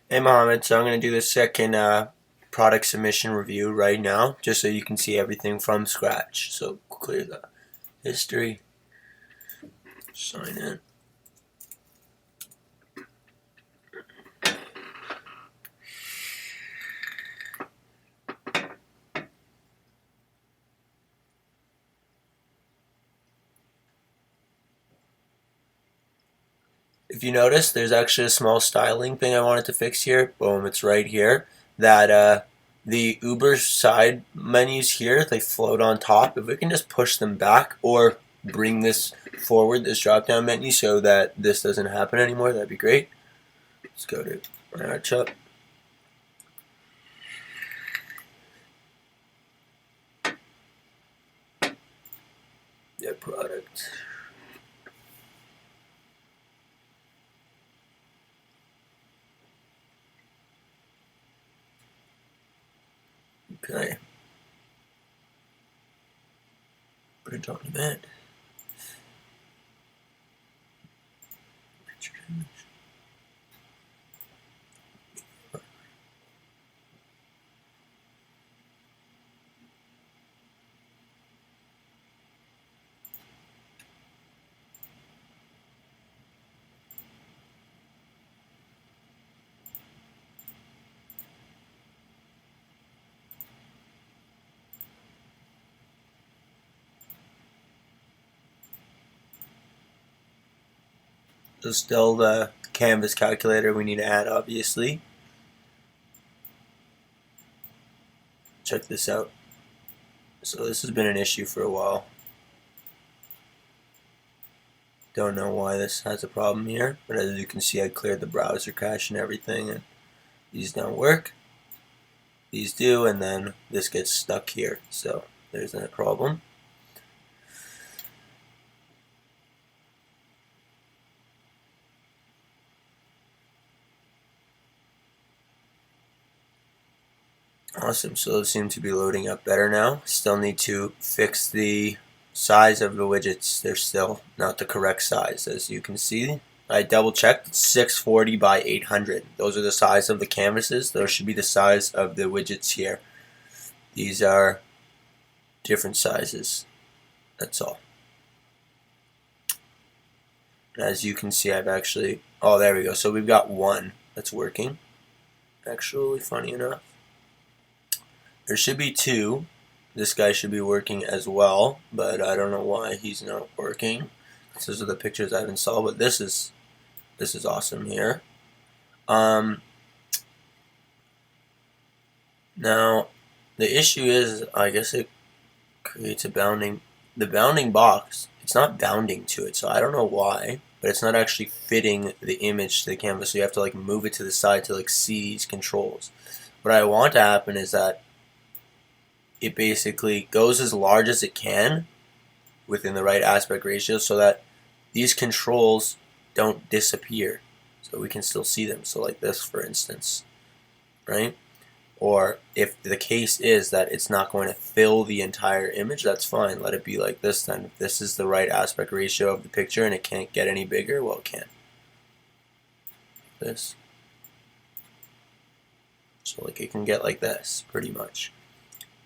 Hey Mohammed, so I'm going to do the second product submission review right now, just so you can see everything from scratch. So clear the history, sign in. If you notice, there's actually a small styling thing I wanted to fix here. Boom, it's right here. That the Uber side menus here, they float on top. If we can just push them back or bring this forward, this drop down menu, so that this doesn't happen anymore, that'd be great. Let's go to matchup. Yeah, product. Okay. Put it on demand. So still the canvas calculator we need to add, obviously. Check this out. So this has been an issue for a while. Don't know why this has a problem here, but as you can see, I cleared the browser cache and everything, and these don't work. These do, and then this gets stuck here. So there's that problem. Awesome, so those seem to be loading up better now. Still need to fix the size of the widgets. They're still not the correct size, as you can see. I double checked, 640 by 800. Those are the size of the canvases. Those should be the size of the widgets here. These are different sizes. That's all. And as you can see, I've actually, oh, there we go. So we've got one that's working. Actually, funny enough. There should be two. This guy should be working as well, but I don't know why he's not working. These are the pictures I've installed, but this is awesome here. Now the issue is, I guess it creates a bounding. The bounding box, it's not bounding to it, so I don't know why, but it's not actually fitting the image to the canvas. So you have to like move it to the side to like see these controls. What I want to happen is that it basically goes as large as it can within the right aspect ratio so that these controls don't disappear, so we can still see them. So like this, for instance, right? Or if the case is that it's not going to fill the entire image, that's fine. Let it be like this then. If this is the right aspect ratio of the picture and it can't get any bigger, well, it can't. This. So like it can get like this, pretty much.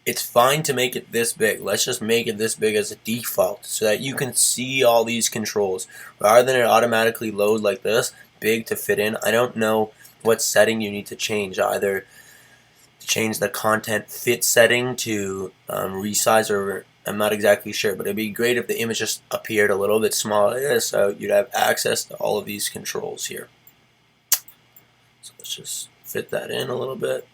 It's fine to make it this big. Let's just make it this big as a default so that you can see all these controls. Rather than it automatically load like this, big to fit in. I don't know what setting you need to change. Either to change the content fit setting to resize, or I'm not exactly sure, but it'd be great if the image just appeared a little bit smaller like this, so you'd have access to all of these controls here. So let's just fit that in a little bit.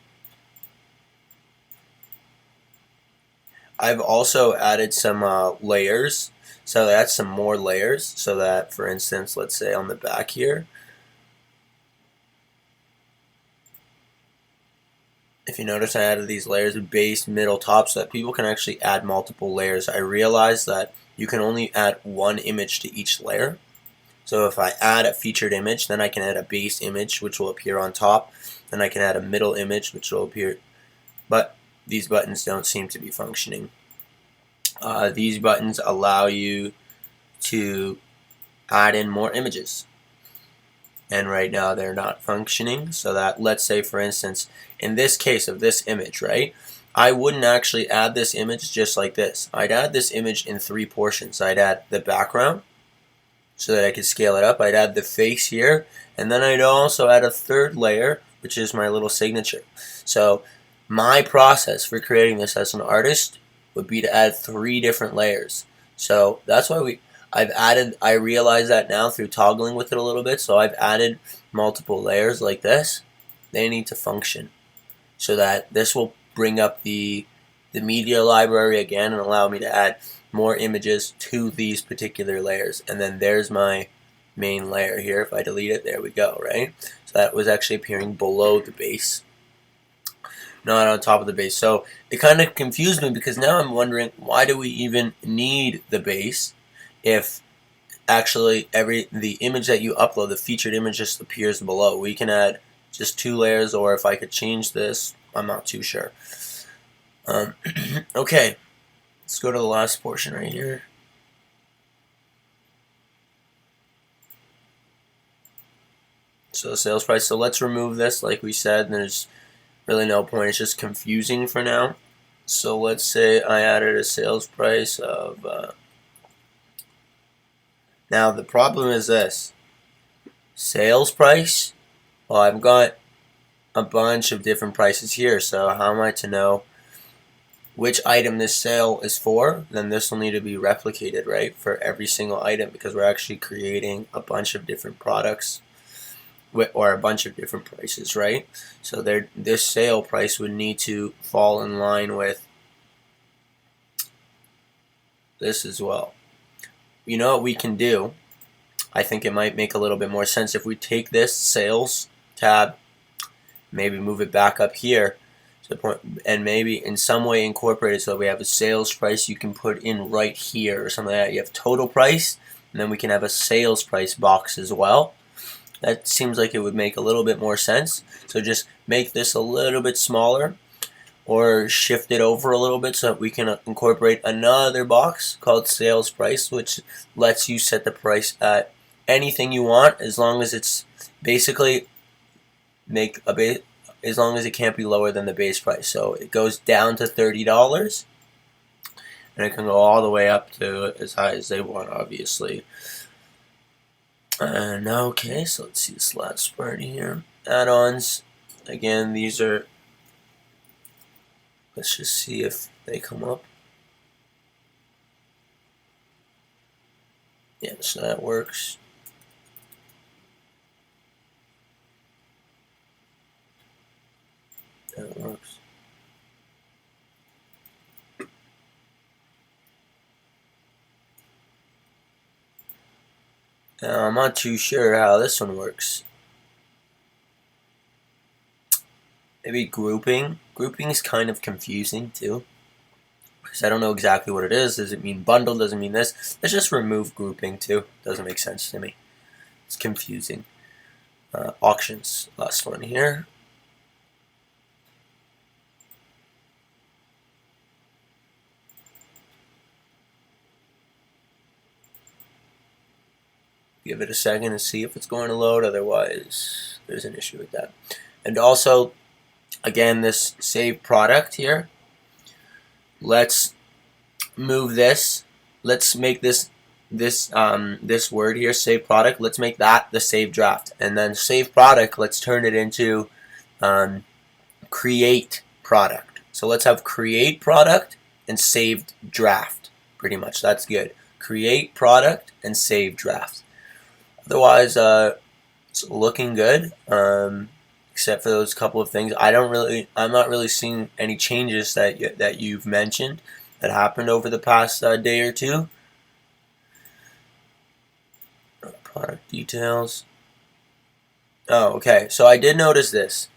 I've also added some layers, so that's some more layers, so that, for instance, let's say on the back here, if you notice I added these layers, base, middle, top, so that people can actually add multiple layers. I realized that you can only add one image to each layer. So if I add a featured image, then I can add a base image, which will appear on top. Then I can add a middle image, which will appear, but these buttons don't seem to be functioning. These buttons allow you to add in more images. and right now they're not functioning. So that, let's say for instance, in this case of this image, right, I wouldn't actually add this image just like this. I'd add this image in 3 portions. I'd add the background so that I could scale it up. I'd add the face here, and then I'd also add a third layer, which is my little signature. So my process for creating this as an artist would be to add 3 different layers. So that's why I realize that now through toggling with it a little bit, so I've added multiple layers like this. They need to function so that this will bring up the media library again and allow me to add more images to these particular layers. And then there's my main layer here. If I delete it, there we go, right? So that was actually appearing below the base, not on top of the base. So it kind of confused me because now I'm wondering, why do we even need the base if actually the image that you upload, the featured image, just appears below? We can add just 2 layers, or if I could change this, I'm not too sure. Okay, let's go to the last portion right here. So the sales price. So let's remove this, like we said. There's really no point. It's just confusing for now. So let's say I added a sales price of. Now the problem is this: sales price. Well, I've got a bunch of different prices here. So how am I to know which item this sale is for? Then this will need to be replicated, right, for every single item, because we're actually creating a bunch of different products or a bunch of different prices, right? So this sale price would need to fall in line with this as well. You know what we can do? I think it might make a little bit more sense if we take this sales tab, maybe move it back up here to the point, and maybe in some way incorporate it so that we have a sales price you can put in right here or something like that. You have total price, and then we can have a sales price box as well. That seems like it would make a little bit more sense. So just make this a little bit smaller, or shift it over a little bit so that we can incorporate another box called sales price, which lets you set the price at anything you want, as long as it's basically as long as it can't be lower than the base price. So it goes down to $30, and it can go all the way up to as high as they want, obviously. And okay, so let's see this last part here. Add-ons. Again, these are. Let's just see if they come up. Yeah, so that works. That works. Now, I'm not too sure how this one works. Maybe grouping. Grouping is kind of confusing too, because I don't know exactly what it is. Does it mean bundle? Does it mean this? Let's just remove grouping too. Doesn't make sense to me. It's confusing. Auctions. Last one here. Give it a second to see if it's going to load, otherwise there's an issue with that. And also, again, this save product here, let's move this. Let's make this word here, save product, let's make that the save draft. And then save product, let's turn it into create product. So let's have create product and saved draft. Pretty much, that's good. Create product and save draft. Otherwise, it's looking good, except for those couple of things. I'm not really seeing any changes that you've mentioned that happened over the past day or two. Product details. Oh, okay. So I did notice this.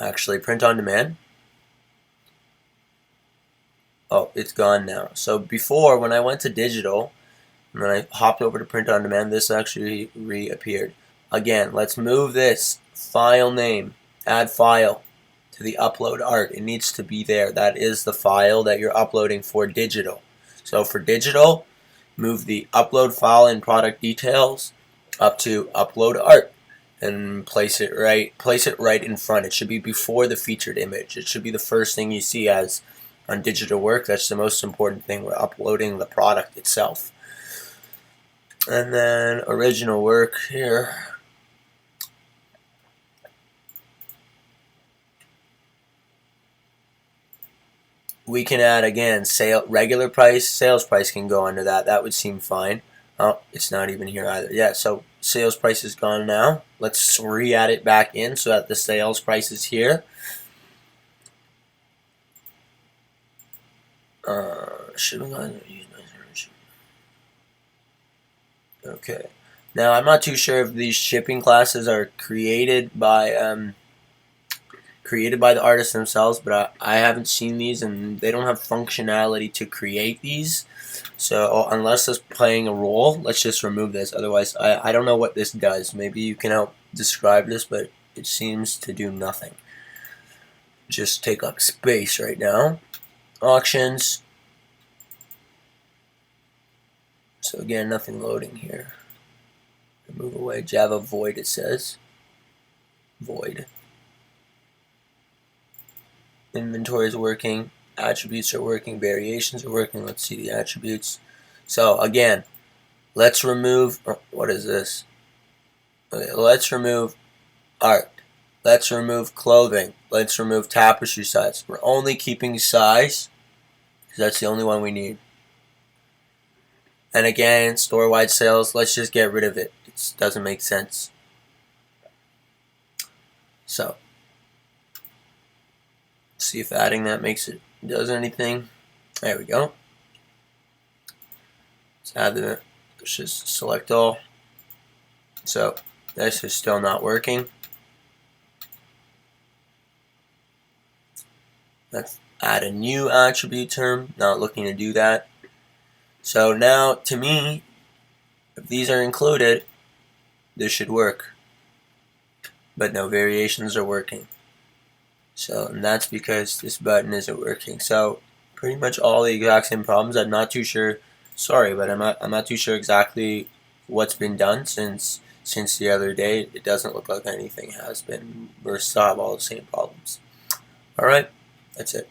Actually, print on demand. Oh, it's gone now. So before, when I went to digital, and then I hopped over to print on demand, this actually reappeared. Again, let's move this file name, add file, to the upload art. It needs to be there. That is the file that you're uploading for digital. So for digital, move the upload file in product details up to upload art. and place it right in front. It should be before the featured image. It should be the first thing you see as on digital work. That's the most important thing. We're uploading the product itself. And then original work here. We can add again regular price, sales price can go under that. That would seem fine. Oh, it's not even here either. Yeah, so sales price is gone now. Let's re-add it back in so that the sales price is here. Okay. Now I'm not too sure if these shipping classes are created by the artists themselves, but I haven't seen these, and they don't have functionality to create these. So unless it's playing a role, let's just remove this. Otherwise, I don't know what this does. Maybe you can help describe this, but it seems to do nothing. Just take up space right now. Auctions. So again, nothing loading here. Move away. Java void, it says. Void. Inventory is working. Attributes are working. Variations are working. Let's see the attributes. So again, let's remove, what is this? Okay, let's remove art. Let's remove clothing. Let's remove tapestry size. We're only keeping size because that's the only one we need. And again, store-wide sales, let's just get rid of it. It doesn't make sense. So, see if adding that does anything. There we go. Let's add the, let's just select all. So, this is still not working. Let's add a new attribute term. Not looking to do that. So now, to me, if these are included, this should work. But no, variations are working. So, and that's because this button isn't working. So, pretty much all the exact same problems. I'm not too sure. Sorry, but I'm not too sure exactly what's been done since the other day. It doesn't look like anything has been. We still have all the same problems. All right, that's it.